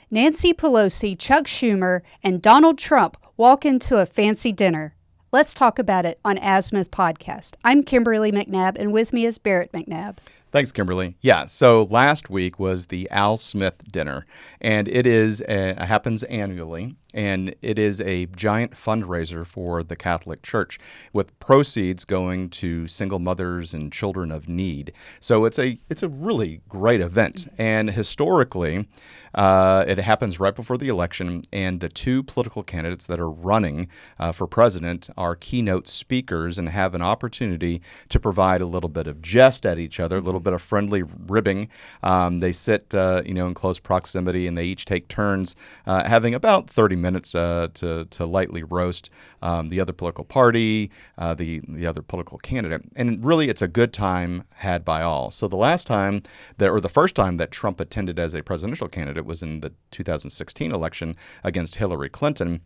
Nancy Pelosi, Chuck Schumer, and Donald Trump walk into a fancy dinner. Let's talk about it on Azimuth Podcast. I'm Kimberly McNabb, and with me is Barrett McNabb. Thanks, Kimberly. Yeah, so last week was the Al Smith dinner, and it happens annually, and it is a giant fundraiser for the Catholic Church, with proceeds going to single mothers and children of need. So it's a really great event, and historically, it happens right before the election, and the two political candidates that are running for president are keynote speakers and have an opportunity to provide a little bit of jest at each other, a little bit of friendly ribbing. They sit, in close proximity, and they each take turns having about 30 minutes to lightly roast the other political party, the other political candidate. And really, it's a good time had by all. So the first time that Trump attended as a presidential candidate was in the 2016 election against Hillary Clinton.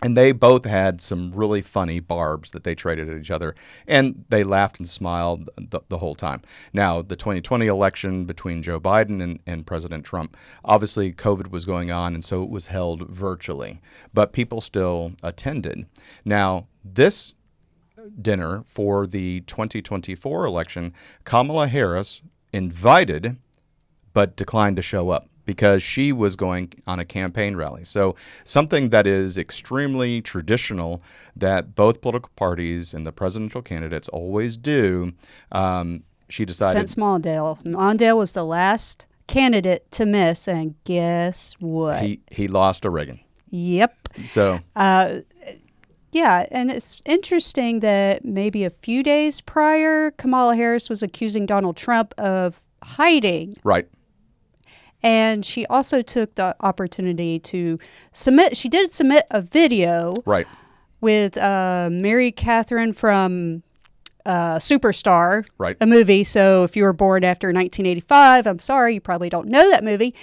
And they both had some really funny barbs that they traded at each other, and they laughed and smiled the whole time. Now, the 2020 election between Joe Biden and President Trump, obviously COVID was going on, and so it was held virtually, but people still attended. Now, this dinner for the 2024 election, Kamala Harris invited but declined to show up, because she was going on a campaign rally. So something that is extremely traditional that both political parties and the presidential candidates always do, she decided... Since Mondale was the last candidate to miss, and guess what? He lost to Reagan. Yep. So... yeah, and it's interesting that maybe a few days prior, Kamala Harris was accusing Donald Trump of hiding. Right. And she also took the opportunity to submit a video right. with Mary Catherine from Superstar, right. a movie. So if you were born after 1985, I'm sorry, you probably don't know that movie.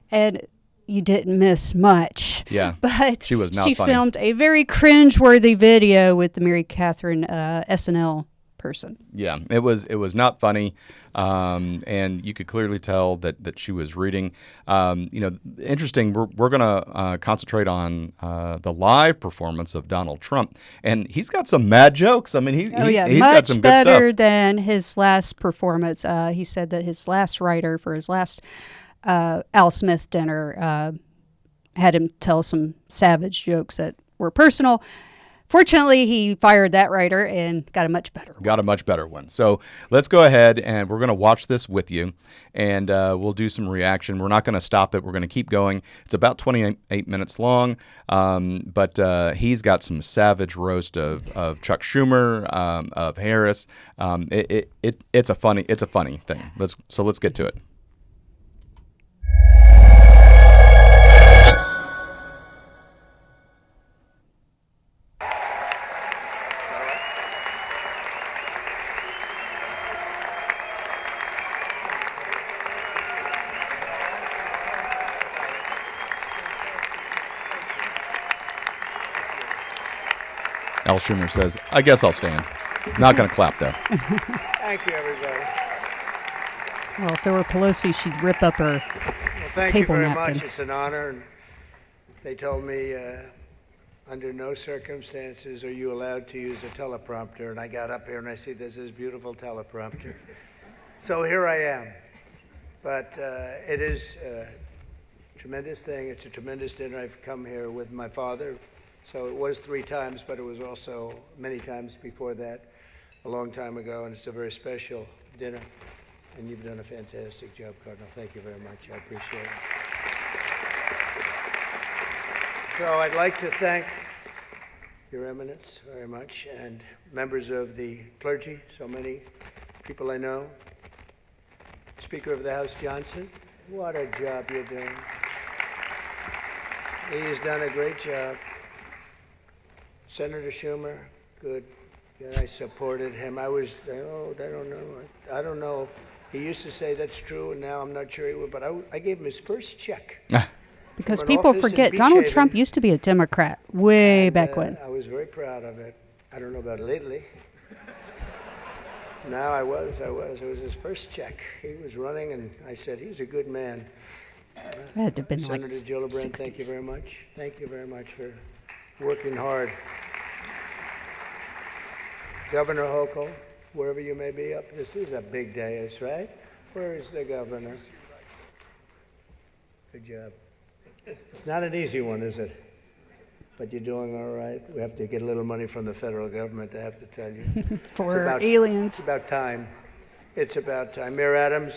And you didn't miss much. Yeah, but she was not She funny. filmed a very cringe-worthy video with the Mary Catherine SNL person. Yeah, it was not funny, and you could clearly tell that she was reading. Interesting. We're going to concentrate on the live performance of Donald Trump, and he's got some mad jokes. I mean, he's got some good stuff. Much better than his last performance. He said that his last writer for his last Al Smith dinner had him tell some savage jokes that were personal. Fortunately, he fired that writer and got a much better one. So let's go ahead, and we're going to watch this with you, and we'll do some reaction. We're not going to stop it. We're going to keep going. It's about 28 minutes long, but he's got some savage roast of Chuck Schumer, of Harris. It's a funny thing. Let's get to it. Al Schumer says, I guess I'll stand. Not going to clap, though. Thank you, everybody. Well, if it were Pelosi, she'd rip up her thank table you very napkin. much. It's an honor. And they told me under no circumstances are you allowed to use a teleprompter. And I got up here and I see there's this beautiful teleprompter. So here I am. But it is a tremendous thing. It's a tremendous dinner. I've come here with my father. So it was 3 times, but it was also many times before that, a long time ago, and it's a very special dinner. And you've done a fantastic job, Cardinal. Thank you very much. I appreciate it. So I'd like to thank Your Eminence very much, and members of the clergy, so many people I know. Speaker of the House Johnson, what a job you're doing. He's done a great job. Senator Schumer, good. Yeah, I supported him. I don't know. He used to say that's true, and now I'm not sure he would, but I gave him his first check. Because people forget, Donald Trump used to be a Democrat way back when. I was very proud of it. I don't know about lately. No, I was. It was his first check. He was running, and I said, he's a good man. It had to have been Senator like Gillibrand, thank you 60s. very much. Thank you very much for working hard. Governor Hochul, wherever you may be up, this is a big day, that's right. Where is the governor? Good job. It's not an easy one, is it? But you're doing all right. We have to get a little money from the federal government, I have to tell you. For It's aliens. about time. It's about time. Mayor Adams,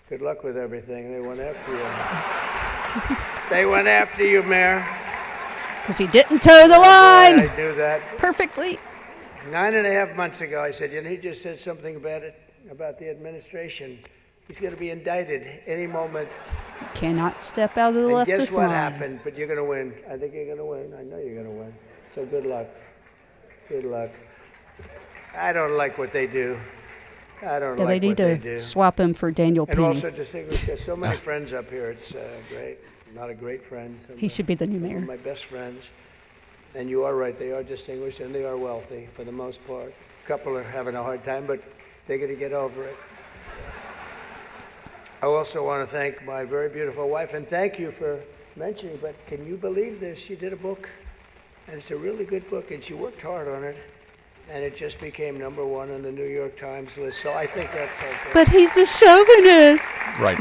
good luck with everything. They went after you. They went after you, Mayor. Because he didn't toe the line I knew that. perfectly. 9.5 months ago, I said, he just said something about the administration. He's going to be indicted any moment. Cannot step out of the And leftist guess what line. happened? But you're going to win. I think you're going to win. I know you're going to win. So good luck. Good luck. I don't like what they do. I don't Yeah, like they need what they to do. swap him for Daniel And Penny. also distinguished, there's so many friends up here. It's great. A lot of great friends. He should be the new Some of mayor. my best friends. And you are right. They are distinguished and they are wealthy for the most part. A couple are having a hard time, but they're going to get over it. I also want to thank my very beautiful wife, and thank you for mentioning, but can you believe this? She did a book, and it's a really good book, and she worked hard on it, and it just became #1 on the New York Times list, so I think that's okay. But he's a chauvinist. Right.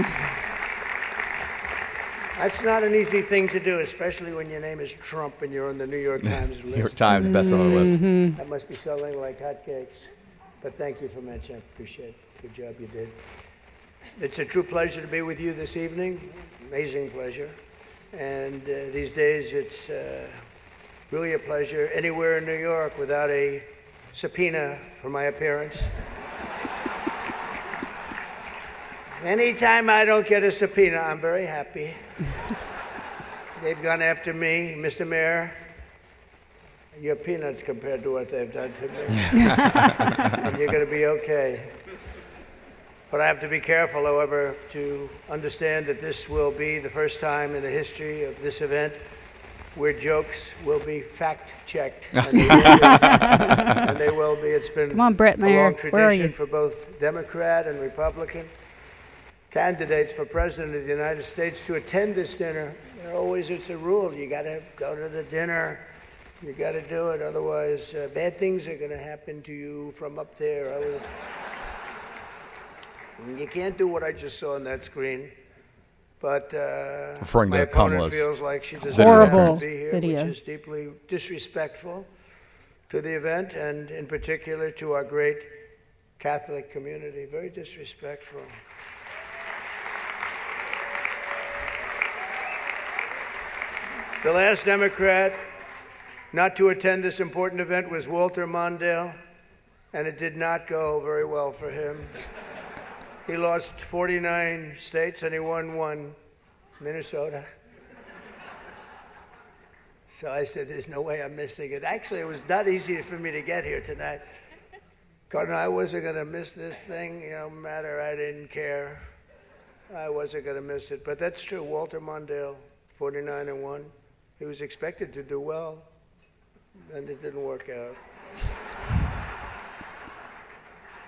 That's not an easy thing to do, especially when your name is Trump and you're on the New York Times list. New York Times bestseller list. That must be selling like hotcakes. But thank you for mentioning. I appreciate it. Good job you did. It's a true pleasure to be with you this evening. Amazing pleasure. And these days it's really a pleasure anywhere in New York without a subpoena for my appearance. Anytime I don't get a subpoena, I'm very happy. They've gone after me, Mr. Mayor. You're peanuts compared to what they've done to me. And you're going to be okay. But I have to be careful, however, to understand that this will be the first time in the history of this event where jokes will be fact-checked. And they will be. It's been Come on, Brett a Mayer. long Where are tradition you? for both Democrat and Republican candidates for President of the United States to attend this dinner. It's a rule. You got to go to the dinner. You got to do it. Otherwise, bad things are going to happen to you from up there. You can't do what I just saw on that screen. But Referring my to opponent Kamala's feels like she doesn't Horrible have to be here, video. which is deeply disrespectful to the event and in particular to our great Catholic community. Very disrespectful. The last Democrat not to attend this important event was Walter Mondale, and it did not go very well for him. He lost 49 states and he won one, Minnesota. So I said, there's no way I'm missing it. Actually, it was not easy for me to get here tonight. Because I wasn't going to miss this thing, no matter, I didn't care. I wasn't going to miss it. But that's true, Walter Mondale, 49-1. He was expected to do well, and it didn't work out.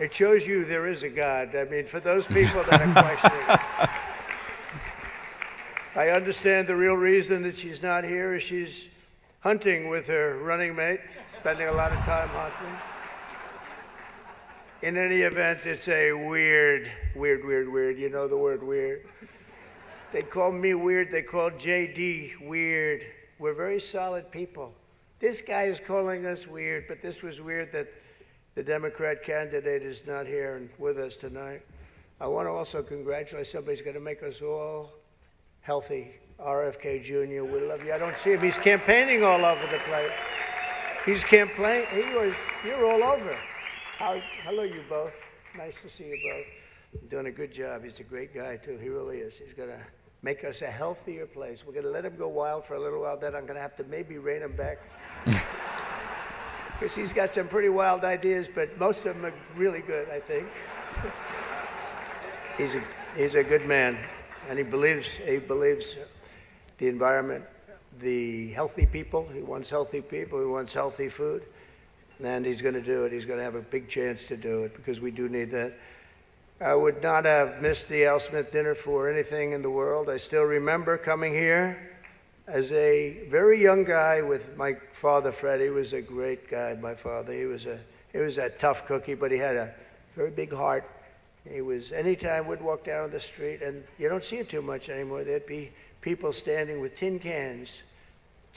It shows you there is a God. I mean, for those people that are questioning, I understand the real reason that she's not here is she's hunting with her running mate, spending a lot of time hunting. In any event, it's a weird. You know the word weird. They call me weird. They call JD weird. We're very solid people. This guy is calling us weird, but this was weird that the Democrat candidate is not here and with us tonight. I want to also congratulate somebody's going to make us all healthy. RFK Jr., we love you. I don't see him. He's campaigning all over the place. He's campaigning. You're all over. Hello, you both. Nice to see you both. You're doing a good job. He's a great guy, too. He really is. He's going to make us a healthier place. We're going to let him go wild for a little while. Then I'm going to have to maybe rein him back. Because he's got some pretty wild ideas, but most of them are really good, I think. He's a good man, and he believes the environment, the healthy people. He wants healthy people. He wants healthy food, and he's going to do it. He's going to have a big chance to do it because we do need that. I would not have missed the Al Smith dinner for anything in the world. I still remember coming here as a very young guy with my father, Fred. He was a great guy, my father. He was a tough cookie, but he had a very big heart. He was, anytime we'd walk down the street, and you don't see it too much anymore, there'd be people standing with tin cans,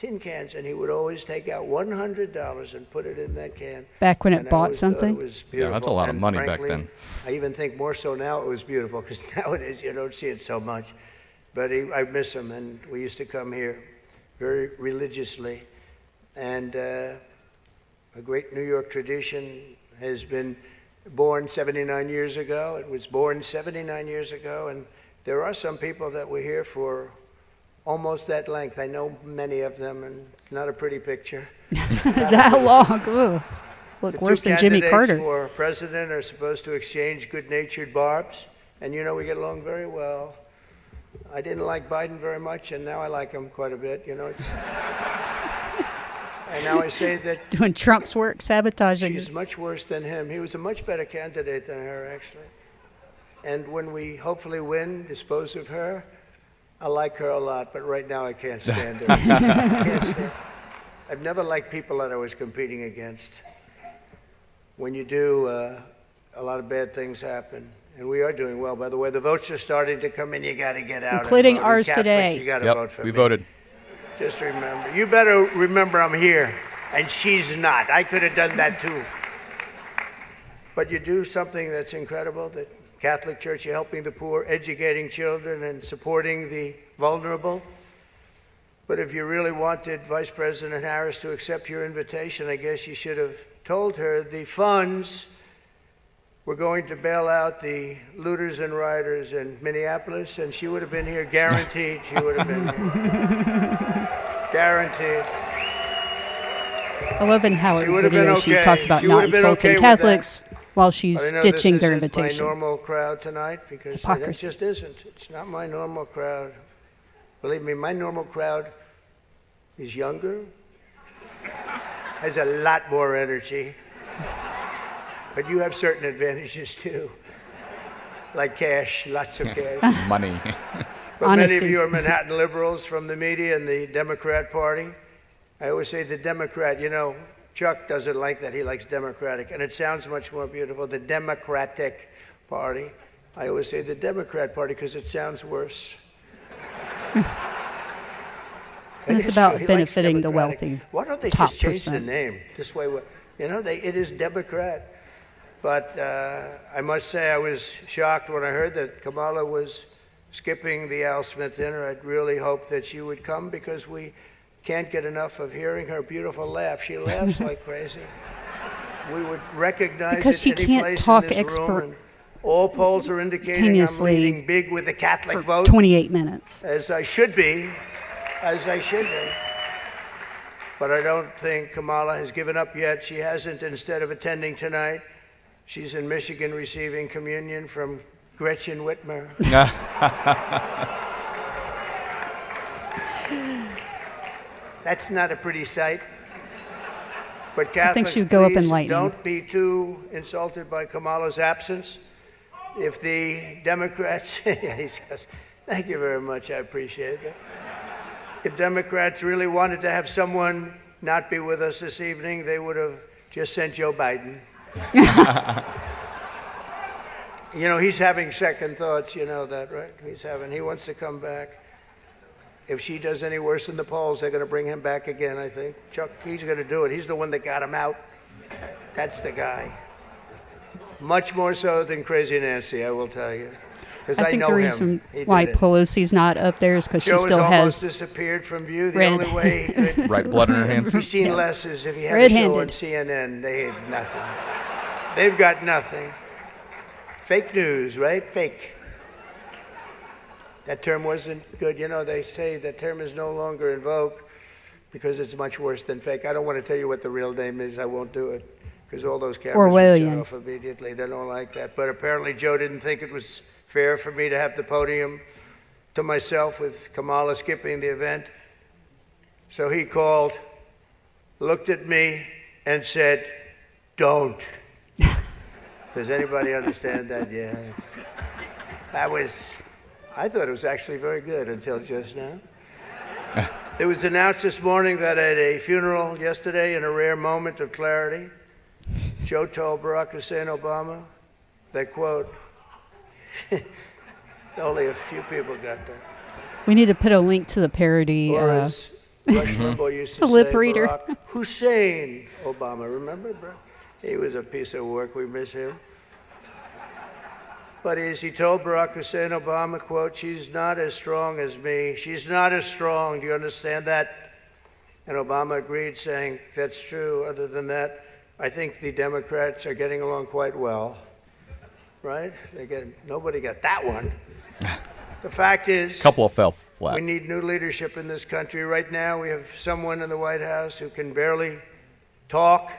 and he would always take out $100 and put it in that can. Back when And it I bought always thought something? it was Yeah, beautiful. that's a lot of And money back frankly, then. I even think more so now it was beautiful, because nowadays you don't see it so much. But I miss him, and we used to come here very religiously. And a great New York tradition has been born 79 years ago. It was born 79 years ago, and there are some people that were here for almost that length. I know many of them, and it's not a pretty picture. That long. Ooh. Look The worse two than Jimmy candidates Carter. for president are supposed to exchange good-natured barbs, and you know we get along very well. I didn't like Biden very much, and now I like him quite a bit. You know, it's and now I say that Doing Trump's work, sabotaging. she's much worse than him. He was a much better candidate than her, actually. And when we hopefully win, dispose of her, I like her a lot, but right now I can't stand her. I can't stand. I've never liked people that I was competing against. When you do, a lot of bad things happen. And we are doing well. By the way, the votes are starting to come in. You got to get out. Including and vote. ours Catholics, today. You got to vote for we me. voted. Just remember. You better remember I'm here, and she's not. I could have done that too. But you do something that's incredible, that Catholic Church, you're helping the poor, educating children, and supporting the vulnerable. But if you really wanted Vice President Harris to accept your invitation, I guess you should have told her the funds were going to bail out the looters and rioters in Minneapolis, and she would have been here, guaranteed. She would have been here. Guaranteed. I love in Howard She would have been video she okay. talked about She not would have been insulting okay with Catholics while she's But I know ditching this their isn't invitation. my normal crowd tonight, because it Hypocrisy. just isn't. It's not my normal crowd. Believe me, my normal crowd is younger, has a lot more energy, but you have certain advantages too, like cash, lots of cash. Money. But many Honesty. of you are Manhattan liberals from the media and the Democrat Party. I always say the Democrat, you know, Chuck doesn't like that. He likes Democratic, and it sounds much more beautiful, the Democratic Party. I always say the Democrat Party because it sounds worse. And it's It is about true. He likes benefiting the Democratic. wealthy. Why don't they top just change the percent. name? This way, you know, it is Democrat. But I must say I was shocked when I heard that Kamala was skipping the Al Smith dinner. I'd really hoped that she would come, because we can't get enough of hearing her beautiful laugh. She laughs like crazy. We would recognize Because it she any can't place talk in this room, expert- and all polls are indicating I'm Continuously leading big with the Catholic For vote, 28 minutes. as I should be, as I should be. But I don't think Kamala has given up yet. She hasn't. Instead of attending tonight, she's in Michigan receiving communion from Gretchen Whitmer. That's not a pretty sight. But Catholics, she'd go up in please lightning. don't be too insulted by Kamala's absence. If the Democrats, yeah, he says, thank you very much, I appreciate it. If Democrats really wanted to have someone not be with us this evening, they would have just sent Joe Biden. You know, he's having second thoughts, you know that, right? He wants to come back. If she does any worse in the polls, they're going to bring him back again, I think. Chuck, he's going to do it. He's the one that got him out. That's the guy. Much more so than Crazy Nancy, I will tell you. Because I think know the him. reason He did why it. Pelosi's not up there is because she Joe still has almost has disappeared from view. The red. only way he could Right, blood in her hands. be seen less is if he had a show on Red-handed. CNN. They had nothing. They've got nothing. Fake news, right? Fake. That term wasn't good. You know, they say that term is no longer in vogue because it's much worse than fake. I don't want to tell you what the real name is. I won't do it, because all those cameras would shut Orwellian. off immediately. They don't like that. But apparently Joe didn't think it was fair for me to have the podium to myself with Kamala skipping the event. So he called, looked at me, and said, "Don't." Does anybody understand that? Yeah. I thought it was actually very good until just now. It was announced this morning that at a funeral yesterday, in a rare moment of clarity, Joe told Barack Hussein Obama that, quote, only a few people got that. We need to put a link to the parody. Or as Rush Limbaugh used to lip say, reader. Barack Hussein Obama. Remember, bro? He was a piece of work. We miss him. But as he told Barack Hussein Obama, quote, she's not as strong as me. She's not as strong. Do you understand that? And Obama agreed, saying, that's true. Other than that, I think the Democrats are getting along quite well. Right? Nobody got that one. The fact is, A couple of fell flat. we need new leadership in this country. Right now, we have someone in the White House who can barely talk,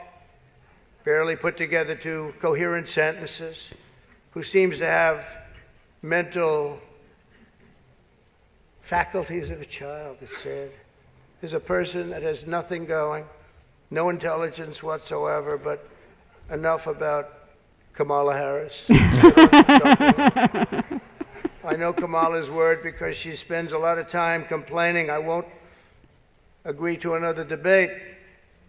barely put together two coherent sentences, who seems to have mental faculties of a child, it's said. Is a person that has nothing going, no intelligence whatsoever, but enough about Kamala Harris. I know Kamala's word because she spends a lot of time complaining. I won't agree to another debate.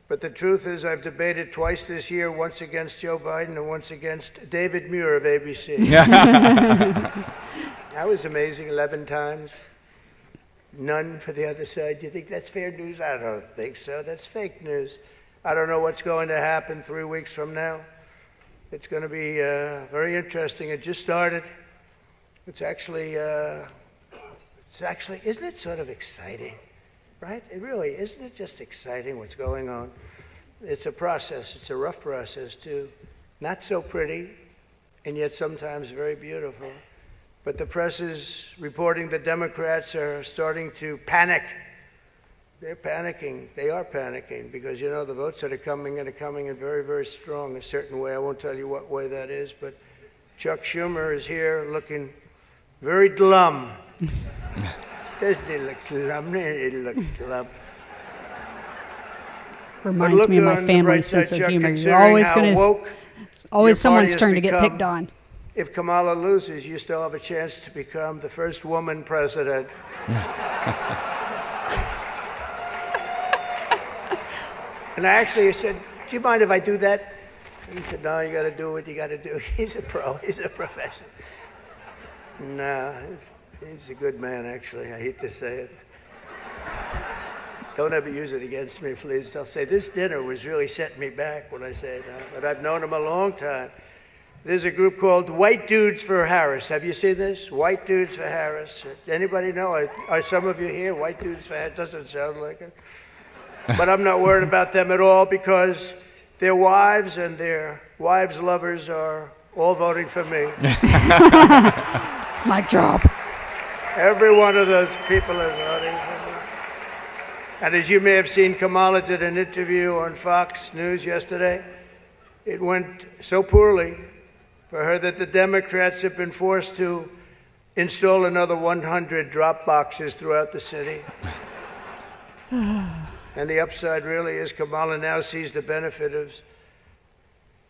But the truth is I've debated twice this year, once against Joe Biden and once against David Muir of ABC. That was amazing, 11 times. None for the other side. Do you think that's fair news? I don't think so. That's fake news. I don't know what's going to happen 3 weeks from now. It's going to be very interesting. It just started. It's actually, isn't it sort of exciting? Right? It really, isn't it just exciting what's going on? It's a process. It's a rough process, too. Not so pretty, and yet sometimes very beautiful. But the press is reporting that Democrats are starting to panic. They're panicking. They are panicking because, you know, the votes that are coming in very, very strong, a certain way. I won't tell you what way that is, but Chuck Schumer is here looking very glum. Doesn't he look glum? He looks glum. Reminds me of my family's sense of humor. You're always going to. It's always someone's turn to get picked on. If Kamala loses, you still have a chance to become the first woman president. And I said, do you mind if I do that? He said, no, you got to do what you got to do. He's a pro. He's a professional. No, he's a good man, actually. I hate to say it. Don't ever use it against me, please. I'll say this dinner was really setting me back when I say that. But I've known him a long time. There's a group called White Dudes for Harris. Have you seen this? White Dudes for Harris. Anybody know? Are some of you here? White Dudes for Harris? Doesn't sound like it. But I'm not worried about them at all because their wives and their wives' lovers are all voting for me. Mic drop. Every one of those people is voting for me. And as you may have seen, Kamala did an interview on Fox News yesterday. It went so poorly for her that the Democrats have been forced to install another 100 drop boxes throughout the city. And the upside really is Kamala now sees the benefit of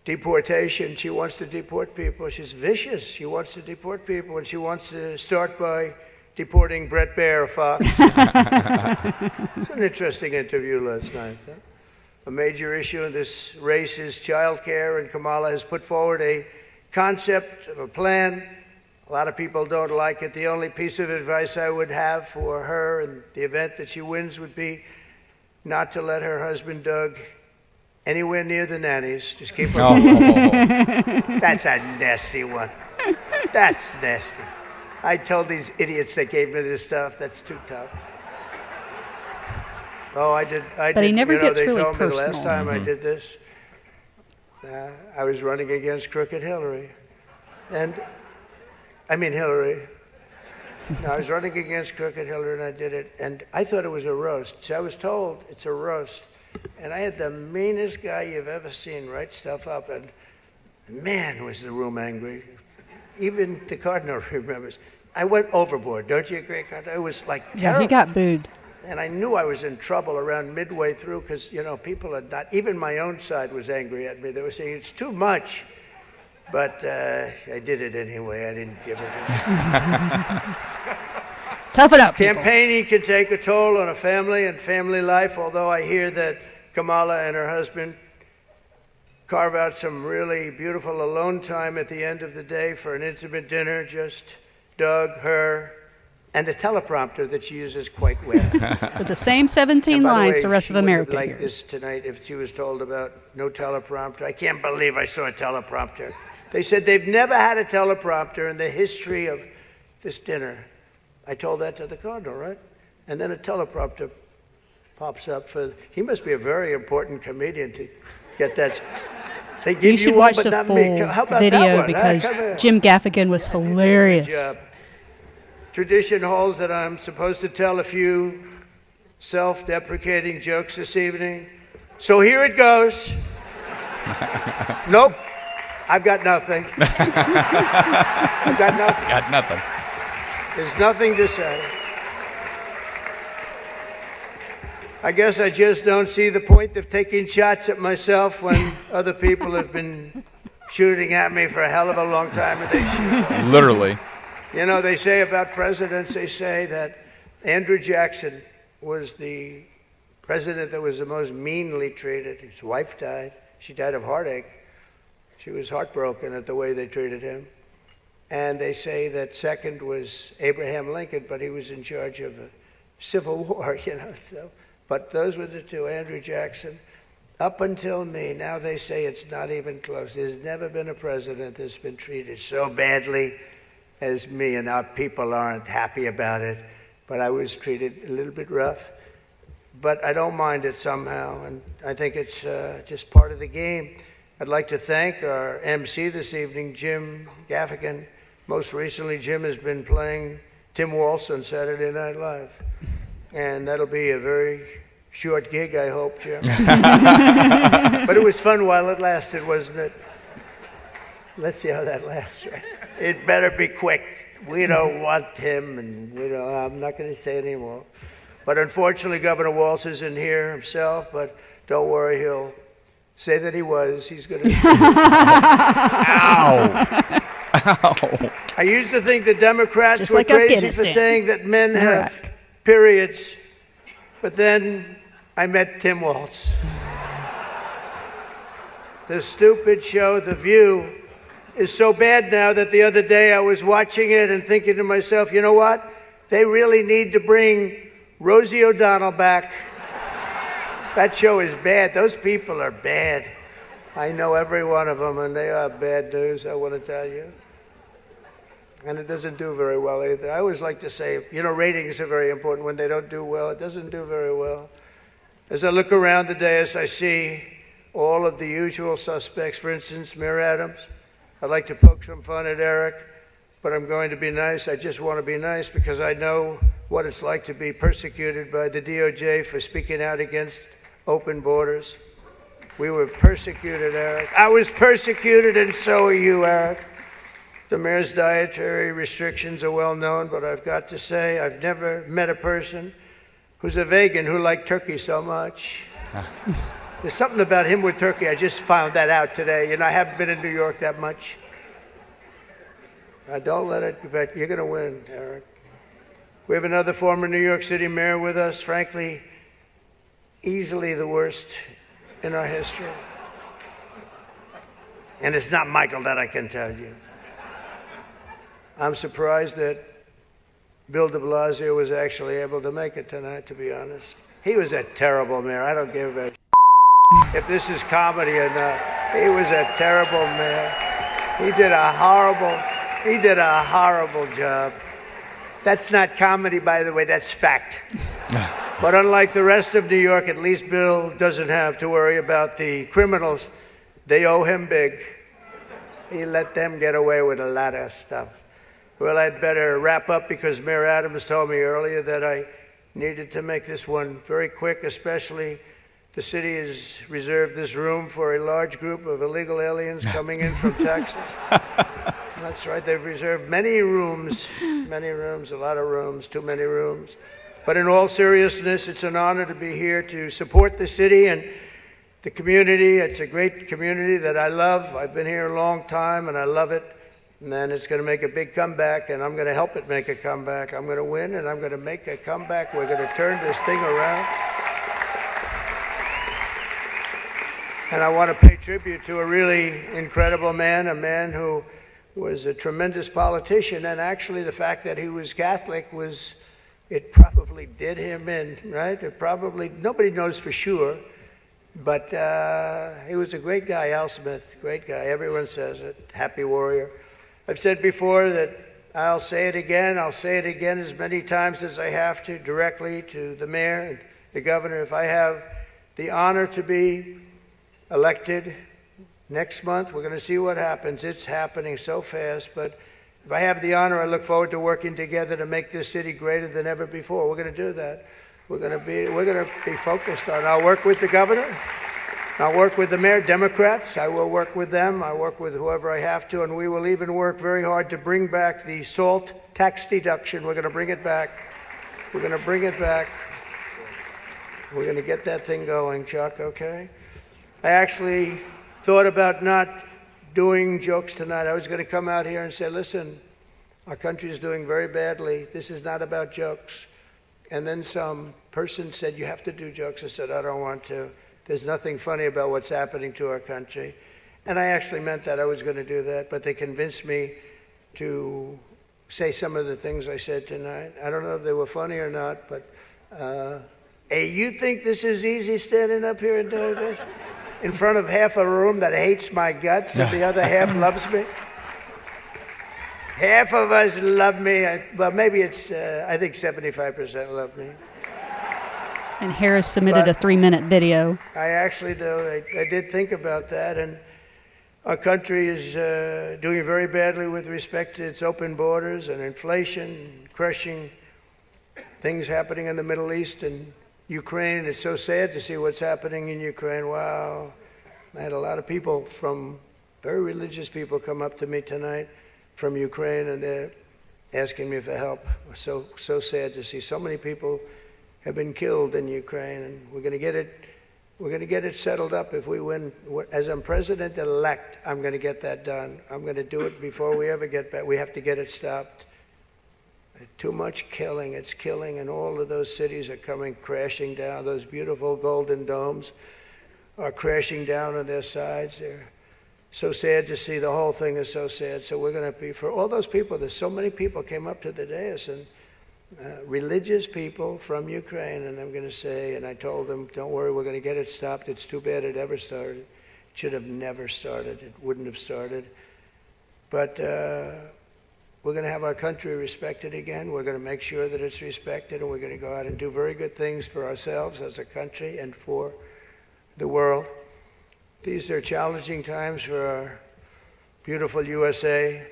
deportation. She wants to deport people. She's vicious. She wants to deport people, and she wants to start by deporting Brett Baer of Fox. It's an interesting interview last night. Huh? A major issue in this race is child care, and Kamala has put forward a concept of a plan. A lot of people don't like it. The only piece of advice I would have for her in the event that she wins would be not to let her husband, Doug, anywhere near the nannies. Just keep her. That's a nasty one. That's nasty. I told these idiots that gave me this stuff, that's too tough. Oh, I did. But he never gets really personal. They told me the last time Mm-hmm. I did this, I was running against Crooked Hillary. Hillary. No, I was running against Crooked Hillary, and I did it, and I thought it was a roast. So I was told it's a roast. And I had the meanest guy you've ever seen write stuff up, and man, was the room angry. Even the Cardinal remembers. I went overboard, don't you agree, Cardinal? It was like terrible. Yeah, he got booed. And I knew I was in trouble around midway through because, people had not, even my own side was angry at me. They were saying, it's too much. But I did it anyway. I didn't give it. Toughen up, people. Campaigning can take a toll on a family and family life, although I hear that Kamala and her husband carve out some really beautiful alone time at the end of the day for an intimate dinner, just Doug, her, and a teleprompter that she uses quite well. With the same 17 lines the rest of America like hears. this tonight if she was told about no teleprompter. I can't believe I saw a teleprompter. They said they've never had a teleprompter in the history of this dinner. I told that to the Cardinal, right? And then a teleprompter pops up for. He must be a very important comedian to get that. They give You should one, watch but the not full me. How about that video one? because Come here. Jim Gaffigan was Good hilarious. job. Tradition holds that I'm supposed to tell a few self-deprecating jokes this evening. So here it goes. Nope. I've got nothing. I've got nothing. Got nothing. There's nothing to say. I guess I just don't see the point of taking shots at myself when other people have been shooting at me for a hell of a long time. And they shoot. Literally. You know, they say about presidents, they say that Andrew Jackson was the president that was the most meanly treated. His wife died. She died of heartache. She was heartbroken at the way they treated him. And they say that second was Abraham Lincoln, but he was in charge of a civil war, you know. So, but those were the two, Andrew Jackson. Up until me, now they say it's not even close. There's never been a president that's been treated so badly as me, and our people aren't happy about it. But I was treated a little bit rough. But I don't mind it somehow, and I think it's just part of the game. I'd like to thank our MC this evening, Jim Gaffigan. Most recently, Jim has been playing Tim Walsh on Saturday Night Live. And that'll be a very short gig, I hope, Jim. But it was fun while it lasted, wasn't it? Let's see how that lasts. Right? It better be quick. We don't want him, and I'm not going to say anymore. But unfortunately, Governor Walsh isn't here himself, but don't worry, he'll say that he was. He's going to... Ow! Ow! I used to think the Democrats Just were like crazy Afghanistan. for saying that men have Correct. periods. But then I met Tim Walsh. The stupid show, The View, is so bad now that the other day I was watching it and thinking to myself, you know what? They really need to bring Rosie O'Donnell back. That show is bad. Those people are bad. I know every one of them, and they are bad news, I want to tell you. And it doesn't do very well either. I always like to say, ratings are very important. When they don't do well, it doesn't do very well. As I look around the dais, I see all of the usual suspects. For instance, Mayor Adams. I'd like to poke some fun at Eric, but I'm going to be nice. I just want to be nice because I know what it's like to be persecuted by the DOJ for speaking out against open borders. We were persecuted, Eric. I was persecuted, and so are you, Eric. The mayor's dietary restrictions are well known, but I've got to say I've never met a person who's a vegan who liked turkey so much. There's something about him with turkey. I just found that out today. I haven't been in New York that much. Don't let it, but you're going to win, Eric. We have another former New York City mayor with us, frankly, easily the worst in our history. And it's not Michael, that I can tell you. I'm surprised that Bill de Blasio was actually able to make it tonight, to be honest. He was a terrible mayor. I don't give a if this is comedy or not. He was a terrible mayor. He did a horrible job. That's not comedy, by the way, that's fact. But unlike the rest of New York, at least Bill doesn't have to worry about the criminals. They owe him big. He let them get away with a lot of stuff. Well, I'd better wrap up because Mayor Adams told me earlier that I needed to make this one very quick, especially the city has reserved this room for a large group of illegal aliens coming in from Texas. That's right, they've reserved many rooms, a lot of rooms, too many rooms. But in all seriousness, it's an honor to be here to support the city and the community. It's a great community that I love. I've been here a long time, and I love it. And then it's going to make a big comeback, and I'm going to help it make a comeback. I'm going to win, and I'm going to make a comeback. We're going to turn this thing around. And I want to pay tribute to a really incredible man, a man who was a tremendous politician. And actually, the fact that he was Catholic it probably did him in, right? It probably, nobody knows for sure. But he was a great guy, Al Smith, great guy. Everyone says it, happy warrior. I've said before that I'll say it again as many times as I have to, directly to the mayor and the governor. If I have the honor to be elected next month, we're going to see what happens. It's happening so fast, but if I have the honor, I look forward to working together to make this city greater than ever before. We're going to do that. We're going to be focused on. I'll work with the governor. I'll work with the mayor, Democrats. I will work with them. I work with whoever I have to, and we will even work very hard to bring back the SALT tax deduction. We're going to bring it back. We're going to bring it back. We're going to get that thing going, Chuck, okay? I actually thought about not doing jokes tonight. I was going to come out here and say, listen, our country is doing very badly. This is not about jokes. And then some person said, you have to do jokes. I said, I don't want to. There's nothing funny about what's happening to our country. And I actually meant that. I was going to do that. But they convinced me to say some of the things I said tonight. I don't know if they were funny or not, but hey, you think this is easy standing up here and doing this? In front of half a room that hates my guts and the other half loves me? Half of us love me. Well, maybe it's, I think 75% love me. And Harris submitted a 3-minute video. I actually do. I did think about that. And our country is doing very badly with respect to its open borders and inflation, crushing things happening in the Middle East and Ukraine. It's so sad to see what's happening in Ukraine. Wow. I had a lot of people very religious people come up to me tonight from Ukraine, and they're asking me for help. So sad to see so many people have been killed in Ukraine, and we're going to get it settled up if we win. As I'm president-elect, I'm going to get that done. I'm going to do it before we ever get back. We have to get it stopped. Too much killing. It's killing, and all of those cities are coming crashing down. Those beautiful golden domes are crashing down on their sides. They're so sad to see. The whole thing is so sad. So we're going to be, for all those people, there's so many people came up to the dais, and religious people from Ukraine, and I'm going to say, and I told them, don't worry, we're going to get it stopped. It's too bad it ever started. It should have never started. It wouldn't have started. But we're going to have our country respected again. We're going to make sure that it's respected, and we're going to go out and do very good things for ourselves as a country and for the world. These are challenging times for our beautiful USA.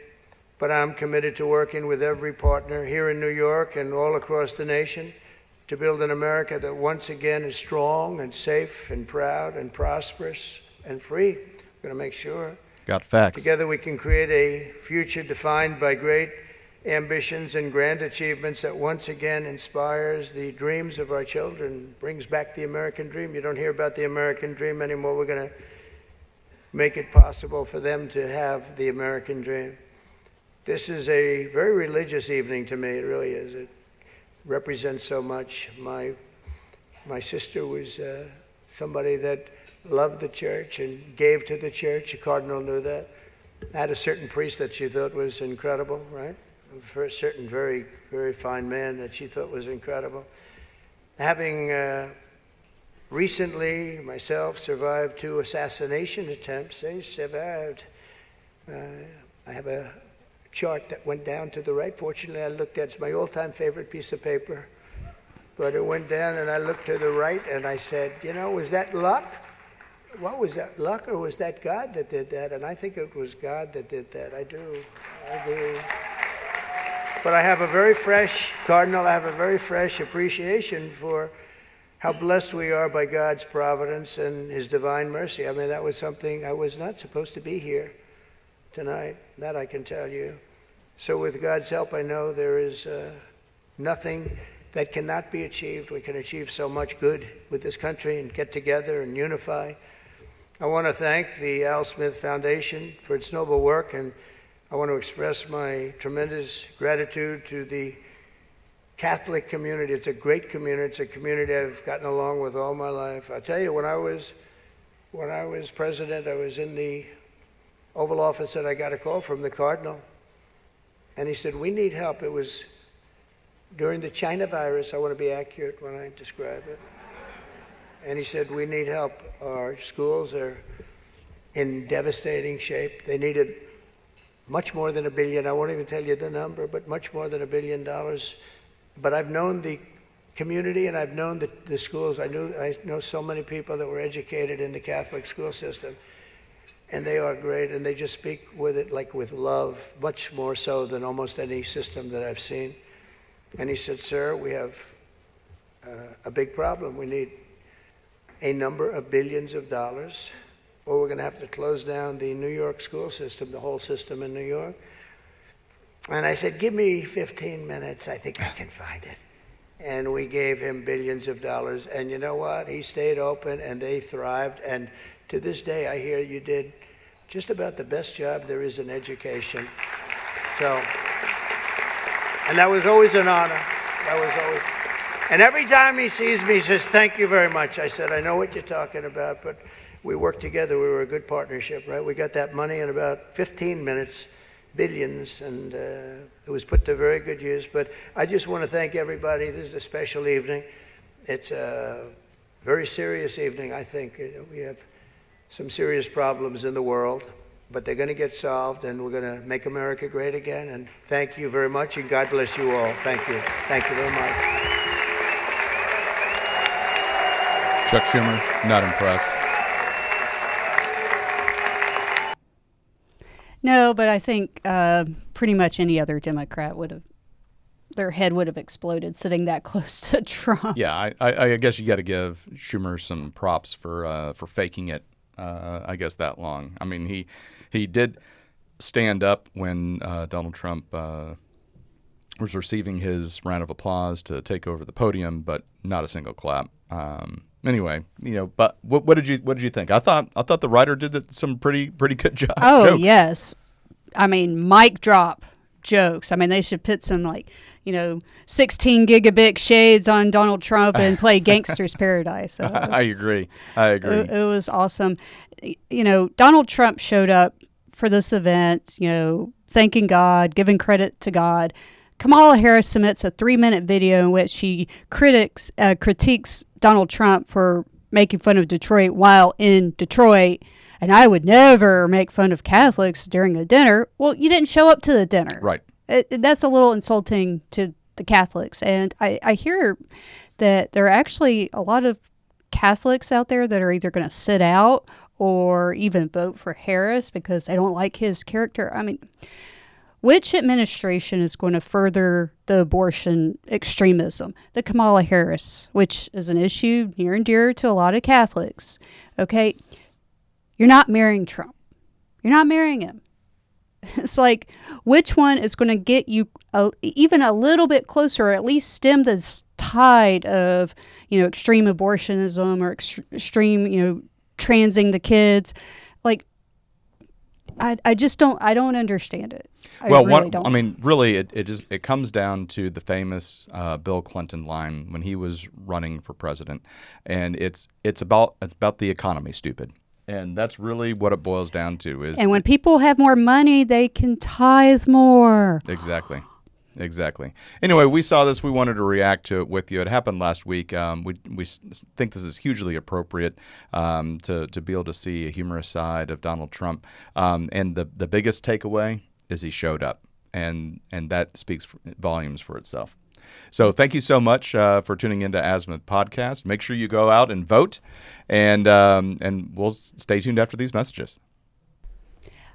But I'm committed to working with every partner here in New York and all across the nation to build an America that once again is strong and safe and proud and prosperous and free. We're going to make sure. Got facts. Together we can create a future defined by great ambitions and grand achievements that once again inspires the dreams of our children, brings back the American dream. You don't hear about the American dream anymore. We're going to make it possible for them to have the American dream. This is a very religious evening to me. It really is. It represents so much. My sister was somebody that loved the church and gave to the church. The cardinal knew that. Had a certain priest that she thought was incredible, right? For a certain very, very fine man that she thought was incredible. Having recently myself survived 2 assassination attempts. I survived. I have a chart that went down to the right. Fortunately, I looked at it's my all-time favorite piece of paper. But it went down, and I looked to the right, and I said, was that luck? What was that, luck, or was that God that did that? And I think it was God that did that. I do. But I have a very fresh, Cardinal, I have a very fresh appreciation for how blessed we are by God's providence and His divine mercy. I mean, that was something, I was not supposed to be here tonight. That I can tell you. So with God's help, I know there is nothing that cannot be achieved. We can achieve so much good with this country and get together and unify. I want to thank the Al Smith Foundation for its noble work, and I want to express my tremendous gratitude to the Catholic community. It's a great community. It's a community I've gotten along with all my life. I'll tell you, when I was president, I was in the Oval Office and I got a call from the Cardinal. And he said, we need help. It was during the China virus. I want to be accurate when I describe it. And he said, we need help. Our schools are in devastating shape. They needed much more than $1 billion. I won't even tell you the number, but much more than $1 billion. But I've known the community and I've known the schools. I know so many people that were educated in the Catholic school system, and they are great, and they just speak with it like with love, much more so than almost any system that I've seen. And he said, sir, we have a big problem. We need a number of billions of dollars, or we're going to have to close down the New York school system, the whole system in New York. And I said, give me 15 minutes. I think I can find it. And we gave him billions of dollars. And you know what? He stayed open, and they thrived. And to this day, I hear you did just about the best job there is in education. So, and that was always an honor. That was always. And every time he sees me, he says, thank you very much. I said, I know what you're talking about, but we worked together. We were a good partnership, right? We got that money in about 15 minutes. Billions, and it was put to very good use. But I just want to thank everybody. This is a special evening. It's a very serious evening, I think. We have some serious problems in the world, but they're going to get solved, and we're going to make America great again. And thank you very much, and God bless you all. Thank you. Thank you very much. Chuck Schumer, not impressed. No, but I think pretty much any other Democrat their head would have exploded sitting that close to Trump. Yeah, I guess you got to give Schumer some props for faking it. I guess that long. I mean, he did stand up when Donald Trump was receiving his round of applause to take over the podium, but not a single clap. Anyway, but what did you think? I thought the writer did some pretty good job. Oh, jokes. yes. I mean, mic drop jokes. I mean, they should put some 16 gigabit shades on Donald Trump and play Gangster's Paradise. So I agree. It was awesome. Donald Trump showed up for this event, thanking God, giving credit to God. Kamala Harris submits a 3-minute video in which she critiques Donald Trump for making fun of Detroit while in Detroit. And I would never make fun of Catholics during a dinner. Well, you didn't show up to the dinner. Right. That's a little insulting to the Catholics. And I hear that there are actually a lot of Catholics out there that are either going to sit out or even vote for Harris because they don't like his character. I mean, which administration is going to further the abortion extremism? The Kamala Harris, which is an issue near and dear to a lot of Catholics. Okay, you're not marrying Trump. You're not marrying him. It's like, which one is going to get you even a little bit closer, or at least stem this tide of, extreme abortionism or extreme, transing the kids? Like, I just don't understand it. I don't. Really, it comes down to the famous Bill Clinton line when he was running for president, and it's about the economy, stupid. And that's really what it boils down to. And when people have more money, they can tithe more. Exactly. Anyway, we saw this. We wanted to react to it with you. It happened last week. We think this is hugely appropriate to be able to see a humorous side of Donald Trump. And the biggest takeaway is he showed up, and that speaks volumes for itself. So thank you so much for tuning into Azimuth Podcast. Make sure you go out and vote, and we'll stay tuned after these messages.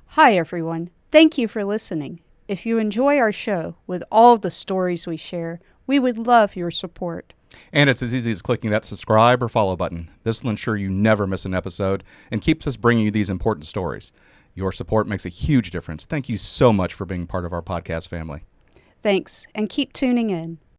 Hi, everyone. Thank you for listening. If you enjoy our show with all the stories we share, we would love your support. And it's as easy as clicking that subscribe or follow button. This will ensure you never miss an episode and keeps us bringing you these important stories. Your support makes a huge difference. Thank you so much for being part of our podcast family. Thanks, and keep tuning in.